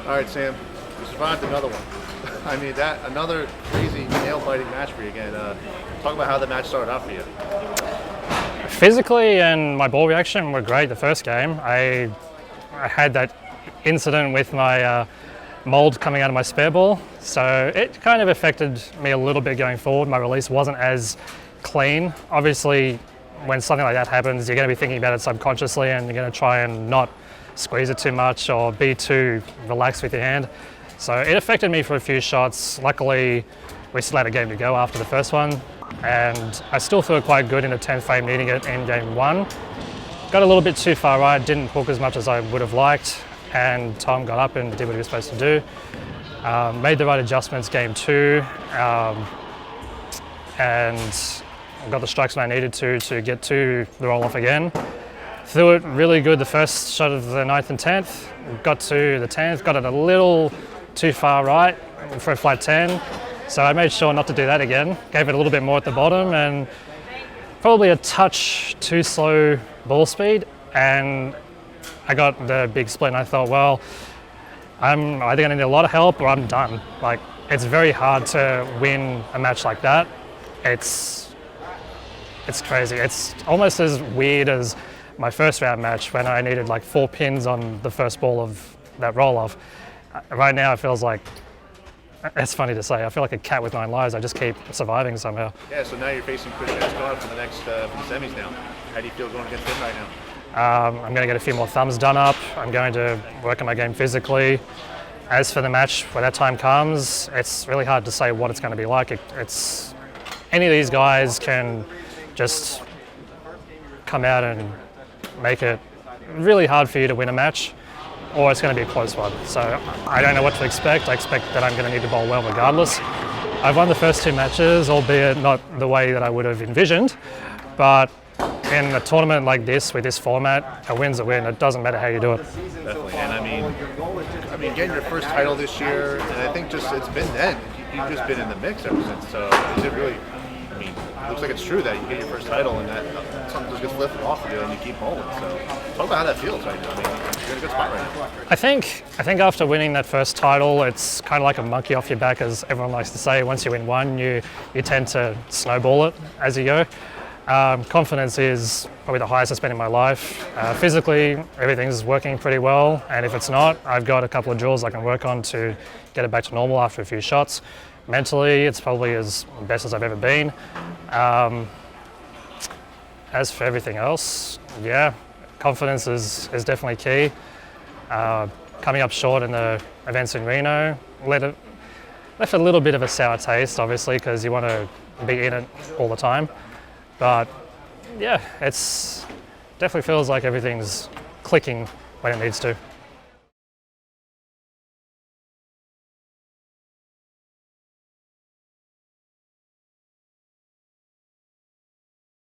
All right, Sam, you survived another one. I mean, another crazy nail-biting match for you again. Talk about how the match started out for you. Physically and my ball reaction were great the first game. I had that incident with my mold coming out of my spare ball, so it kind of affected me a little bit going forward. My release wasn't as clean. Obviously, when something like that happens, you're going to be thinking about it subconsciously and you're going to try and not squeeze it too much or be too relaxed with your hand. So it affected me for a few shots. Luckily, we still had a game to go after the first one, and I still feel quite good in the 10th frame needing it in game one. Got a little bit too far right, didn't hook as much as I would have liked, and Tom got up and did what he was supposed to do. Made the right adjustments game two, and got the strikes when I needed to get to the roll-off again. Threw it really good the first shot of the 9th and 10th. Got to the 10th, got it a little too far right for a flat 10. So I made sure not to do that again. Gave it a little bit more at the bottom and probably a touch too slow ball speed. And I got the big split and I thought, well, I'm either going to need a lot of help or I'm done. Like, it's very hard to win a match like that. It's crazy. It's almost as weird as my first round match when I needed like 4 pins on the first ball of that roll-off. Right now it feels like, it's funny to say, I feel like a cat with 9 lives. I just keep surviving somehow. Yeah, so now you're facing Chris Escobar for the next for the semis now. How do you feel going against him right now? I'm going to get a few more thumbs done up. I'm going to work on my game physically. As for the match, when that time comes, it's really hard to say what it's going to be like. It's any of these guys can just come out and make it really hard for you to win a match, or it's going to be a close one. So I don't know what to expect. I expect that I'm going to need to bowl well regardless. I've won the first 2 matches, albeit not the way that I would have envisioned, but in a tournament like this, with this format, a win's a win. It doesn't matter how you do it. Definitely, and I mean, getting your first title this year, and I think just it's been then. You've just been in the mix ever since. So is it really? I mean, it looks like it's true that you get your first title and that something just gets lifted off of you and you keep bowling. So talk about how that feels right now. I mean, you're in a good spot right now. I think after winning that first title, it's kind of like a monkey off your back, as everyone likes to say. Once you win one, you tend to snowball it as you go. Confidence is probably the highest it's been in my life. Physically, everything's working pretty well, and if it's not, I've got a couple of drills I can work on to get it back to normal after a few shots. Mentally, it's probably as best as I've ever been. As for everything else, yeah, confidence is definitely key. Coming up short in the events in Reno left a little bit of a sour taste, obviously, because you want to be in it all the time. But yeah, it's definitely feels like everything's clicking when it needs to.